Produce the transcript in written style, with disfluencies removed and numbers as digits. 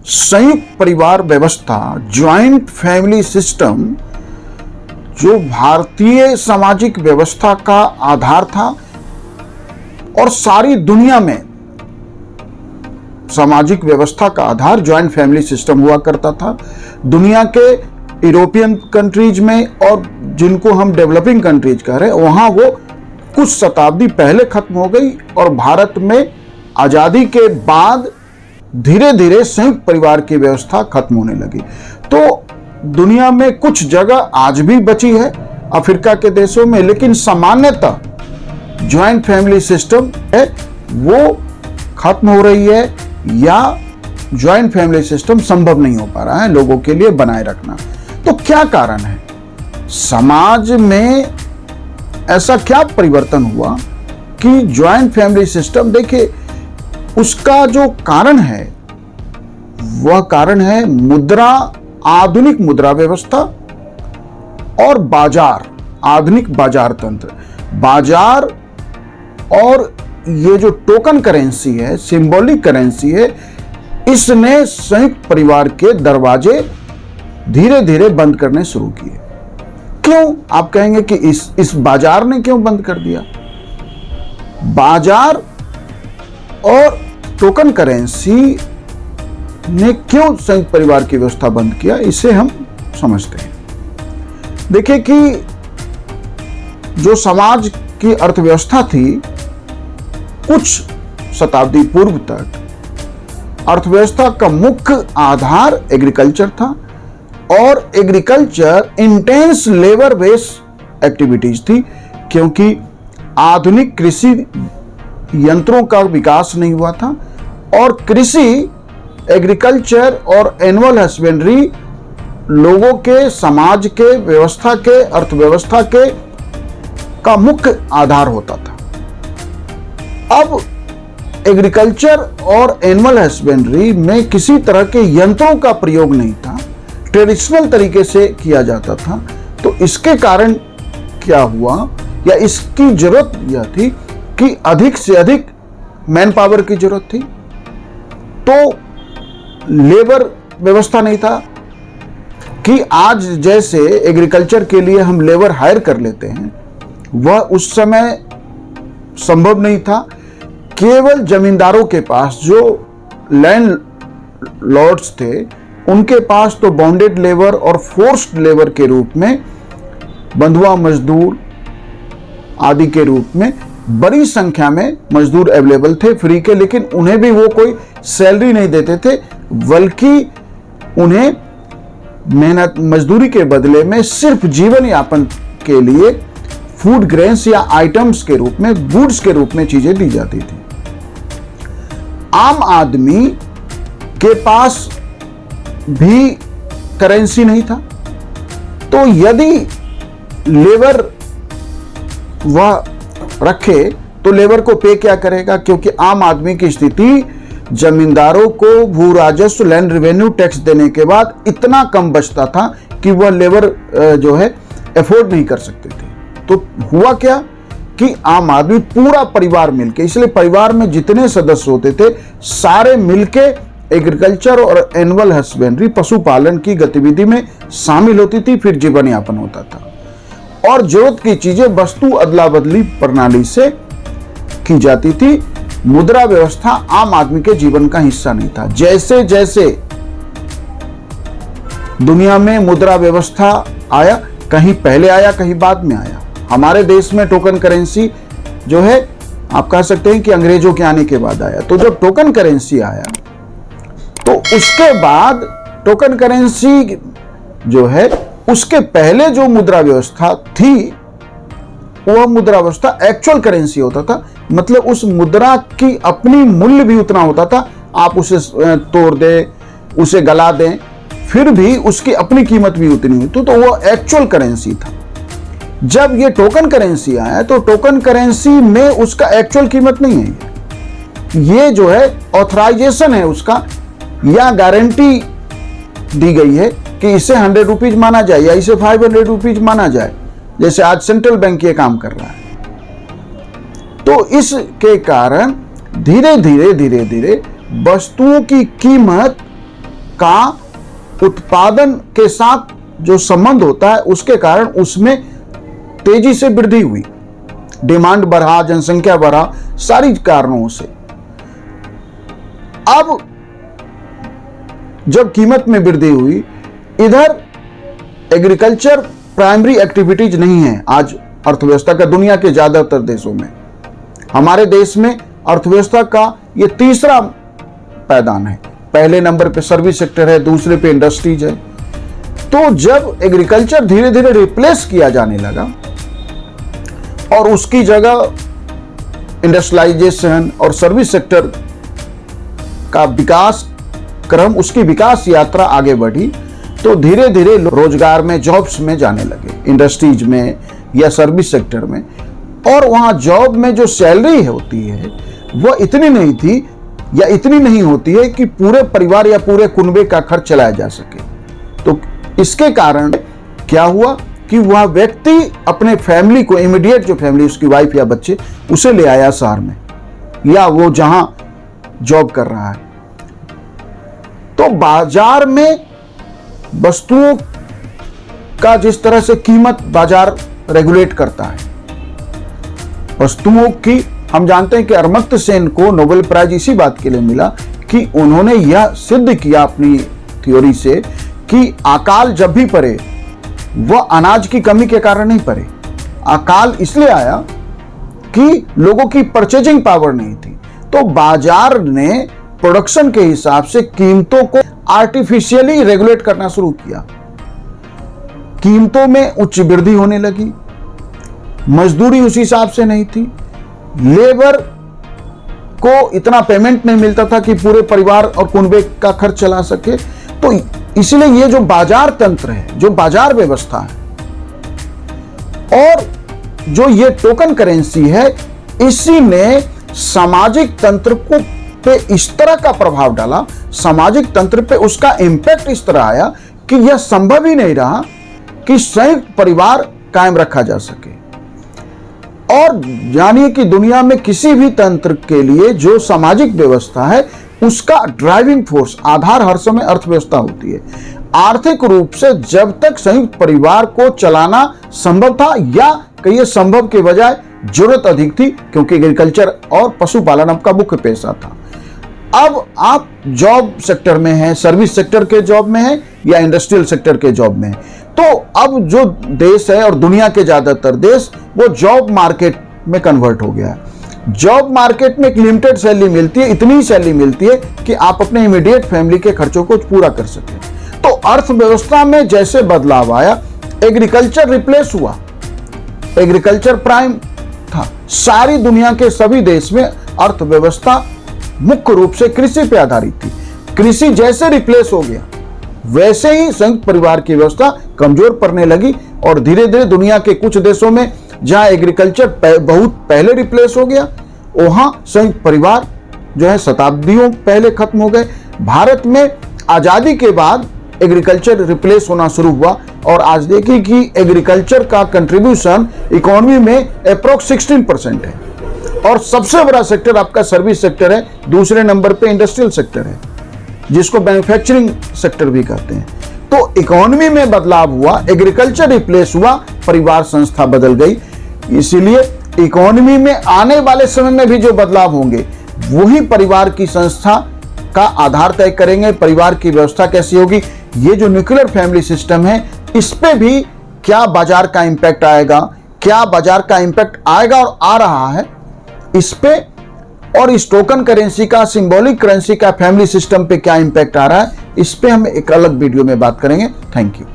संयुक्त परिवार व्यवस्था, ज्वाइंट फैमिली सिस्टम, जो भारतीय सामाजिक व्यवस्था का आधार था और सारी दुनिया में सामाजिक व्यवस्था का आधार ज्वाइंट फैमिली सिस्टम हुआ करता था। दुनिया के यूरोपियन कंट्रीज में और जिनको हम डेवलपिंग कंट्रीज कह रहे हैं, वहां वो कुछ शताब्दी पहले खत्म हो गई और भारत में आजादी के बाद धीरे धीरे संयुक्त परिवार की व्यवस्था खत्म होने लगी। तो दुनिया में कुछ जगह आज भी बची है, अफ्रीका के देशों में, लेकिन सामान्यतः ज्वाइंट फैमिली सिस्टम है वो खत्म हो रही है या ज्वाइंट फैमिली सिस्टम संभव नहीं हो पा रहा है लोगों के लिए बनाए रखना। तो क्या कारण है? समाज में ऐसा क्या परिवर्तन हुआ कि ज्वाइंट फैमिली सिस्टम, देखिए उसका जो कारण है वह कारण है मुद्रा, आधुनिक मुद्रा व्यवस्था और बाजार, आधुनिक बाजार तंत्र। बाजार और ये जो टोकन करेंसी है, सिंबॉलिक करेंसी है, इसने संयुक्त परिवार के दरवाजे धीरे धीरे बंद करने शुरू किए। क्यों? आप कहेंगे कि इस बाजार ने क्यों बंद कर दिया? बाजार और टोकन करेंसी ने क्यों संयुक्त परिवार की व्यवस्था बंद किया, इसे हम समझते हैं। देखिए कि जो समाज की अर्थव्यवस्था थी, कुछ शताब्दी पूर्व तक अर्थव्यवस्था का मुख्य आधार एग्रीकल्चर था और agriculture intense labour based activities थी, क्योंकि आधुनिक कृषि यंत्रों का विकास नहीं हुआ था और कृषि, एग्रीकल्चर और एनुअल हस्बेंड्री लोगों के, समाज के, व्यवस्था के, अर्थव्यवस्था के का मुख्य आधार होता था। अब एग्रीकल्चर और एनिमल हस्बेंड्री में किसी तरह के यंत्रों का प्रयोग नहीं था, ट्रेडिशनल तरीके से किया जाता था। तो इसके कारण क्या हुआ, या इसकी जरूरत यह थी कि अधिक से अधिक मैन पावर की जरूरत थी, तो लेबर व्यवस्था नहीं था कि आज जैसे एग्रीकल्चर के लिए हम लेबर हायर कर लेते हैं, वह उस समय संभव नहीं था। केवल जमींदारों के पास, जो लैंड लॉर्ड्स थे, उनके पास तो बॉन्डेड लेबर और फोर्स्ड लेबर के रूप में, बंधुआ मजदूर आदि के रूप में बड़ी संख्या में मजदूर अवेलेबल थे फ्री के, लेकिन उन्हें भी वो कोई सैलरी नहीं देते थे, बल्कि उन्हें मेहनत मजदूरी के बदले में सिर्फ जीवन यापन के लिए फूड ग्रेन्स या आइटम्स के रूप में, गुड्स के रूप में चीजें दी जाती थी। आम आदमी के पास भी करेंसी नहीं था, तो यदि लेबर वह रखे तो लेबर को पे क्या करेगा, क्योंकि आम आदमी की स्थिति जमींदारों को भू राजस्व, लैंड रेवेन्यू टैक्स देने के बाद इतना कम बचता था कि वह लेबर जो है अफोर्ड नहीं कर सकते थे। तो हुआ क्या कि आम आदमी, पूरा परिवार मिलके, इसलिए परिवार में जितने सदस्य होते थे सारे मिलके एग्रीकल्चर और एनिमल हस्बेंड्री, पशुपालन की गतिविधि में शामिल होती थी, फिर जीवन यापन होता था और जरूरत की चीजें वस्तु अदला बदली प्रणाली से की जाती थी। मुद्रा व्यवस्था आम आदमी के जीवन का हिस्सा नहीं था। जैसे जैसे दुनिया में मुद्रा व्यवस्था आया, कहीं पहले आया कहीं बाद में आया। हमारे देश में टोकन करेंसी जो है, आप कह सकते हैं कि अंग्रेजों के आने के बाद आया। तो जब टोकन करेंसी आया तो उसके बाद टोकन करेंसी जो है, उसके पहले जो मुद्रा व्यवस्था थी वह मुद्रा व्यवस्था एक्चुअल करेंसी होता था, मतलब उस मुद्रा की अपनी मूल्य भी उतना होता था। आप उसे तोड़ दें, उसे गला दें, फिर भी उसकी अपनी कीमत भी उतनी होती, तो वह एक्चुअल करेंसी था। जब ये टोकन करेंसी आया तो टोकन करेंसी में उसका एक्चुअल कीमत नहीं है, ये जो है ऑथराइजेशन है उसका, या गारंटी दी गई है कि इसे 100 रुपीज माना जाए या इसे 500 रुपीज माना जाए, जैसे आज सेंट्रल बैंक ये काम कर रहा है। तो इसके कारण धीरे धीरे धीरे धीरे वस्तुओं की कीमत का उत्पादन के साथ जो संबंध होता है उसके कारण उसमें तेजी से वृद्धि हुई, डिमांड बढ़ा, जनसंख्या बढ़ा, सारी कारणों से। अब जब कीमत में वृद्धि हुई, इधर एग्रीकल्चर प्राइमरी एक्टिविटीज नहीं है आज अर्थव्यवस्था का दुनिया के ज्यादातर देशों में। हमारे देश में अर्थव्यवस्था का ये तीसरा पैदान है। पहले नंबर पे सर्विस सेक्टर है, दूसरे पे इंडस्ट्रीज है। तो जब एग्रीकल्चर धीरे धीरे रिप्लेस किया जाने लगा और उसकी जगह इंडस्ट्रियलाइजेशन और सर्विस सेक्टर का विकास क्रम, उसकी विकास यात्रा आगे बढ़ी, तो धीरे धीरे रोजगार में, जॉब्स में जाने लगे, इंडस्ट्रीज में या सर्विस सेक्टर में। और वहां जॉब में जो सैलरी होती है वो इतनी नहीं थी या इतनी नहीं होती है कि पूरे परिवार या पूरे कुनबे का खर्च चलाया जा सके। तो इसके कारण क्या हुआ कि वह व्यक्ति अपने फैमिली को, इमीडिएट जो फैमिली, उसकी वाइफ या बच्चे, उसे ले आया शहर में या वो जहां जॉब कर रहा है। तो बाजार में वस्तुओं का जिस तरह से कीमत बाजार रेगुलेट करता है, वस्तुओं की, हम जानते हैं कि अमर्त्य सेन को नोबेल प्राइज इसी बात के लिए मिला कि उन्होंने यह सिद्ध किया अपनी थ्योरी से कि अकाल जब भी पड़े वह अनाज की कमी के कारण नहीं पड़े। अकाल इसलिए आया कि लोगों की परचेजिंग पावर नहीं थी। तो बाजार ने प्रोडक्शन के हिसाब से कीमतों को आर्टिफिशियली रेगुलेट करना शुरू किया। कीमतों में उच्च वृद्धि होने लगी, मजदूरी उसी हिसाब से नहीं थी, लेबर को इतना पेमेंट नहीं मिलता था कि पूरे परिवार और कुनबे का खर्च चला सके। तो इसलिए ये जो बाजार तंत्र है, जो बाजार व्यवस्था है और जो ये टोकन करेंसी है, इसी ने सामाजिक तंत्र को पे इस तरह का प्रभाव डाला, सामाजिक तंत्र पे उसका इंपैक्ट इस तरह आया कि यह संभव ही नहीं रहा कि संयुक्त परिवार कायम रखा जा सके। और जानिए कि दुनिया में किसी भी तंत्र के लिए जो सामाजिक व्यवस्था है, उसका ड्राइविंग फोर्स, आधार हर समय अर्थव्यवस्था होती है। आर्थिक रूप से जब तक संयुक्त परिवार को चलाना संभव था, या कहिए संभव के बजाय जरूरत अधिक थी, क्योंकि एग्रीकल्चर और पशुपालन आपका मुख्य पेशा था। अब आप जॉब सेक्टर में हैं, सर्विस सेक्टर के जॉब में हैं या इंडस्ट्रियल सेक्टर के जॉब में हैं, तो अब जो देश है और दुनिया के ज्यादातर देश, वो जॉब मार्केट में कन्वर्ट हो गया है। जॉब मार्केट में एक लिमिटेड सैलरी मिलती है, इतनी सैलरी मिलती है कि आप अपने इमीडिएट फैमिली के खर्चों को पूरा कर सकें। तो अर्थव्यवस्था में जैसे बदलाव आया, एग्रीकल्चर रिप्लेस हुआ, एग्रीकल्चर प्राइम था। सारी दुनिया के सभी देश में अर्थव्यवस्था मुख्य रूप से कृषि पे आधारित थी। कृषि जैसे रिप्लेस हो गया, वैसे ही संयुक्त परिवार की व्यवस्था कमजोर पड़ने लगी और धीरे धीरे दुनिया के कुछ देशों में जहां एग्रीकल्चर बहुत पहले रिप्लेस हो गया, वहां संयुक्त परिवार जो है शताब्दियों पहले खत्म हो गए। भारत में आजादी के बाद एग्रीकल्चर रिप्लेस होना शुरू हुआ और आज देखिए कि एग्रीकल्चर का कंट्रीब्यूशन इकोनॉमी में अप्रोक्स 16% है और सबसे बड़ा सेक्टर आपका सर्विस सेक्टर है, दूसरे नंबर पे इंडस्ट्रियल सेक्टर है, जिसको मैन्युफैक्चरिंग सेक्टर भी कहते हैं। तो इकोनॉमी में बदलाव हुआ, एग्रीकल्चर रिप्लेस हुआ, परिवार संस्था बदल गई। इसीलिए इकोनॉमी में आने वाले समय में भी जो बदलाव होंगे, वही परिवार की संस्था का आधार तय करेंगे। परिवार की व्यवस्था कैसी होगी, ये जो न्यूक्लियर फैमिली सिस्टम है, इस पे भी क्या बाजार का इंपैक्ट आएगा, क्या बाजार का इंपैक्ट आएगा और आ रहा है इस पे, और इस टोकन करेंसी का, सिंबॉलिक करेंसी का फैमिली सिस्टम पे क्या इंपैक्ट आ रहा है, इस पे हम एक अलग वीडियो में बात करेंगे। Thank you.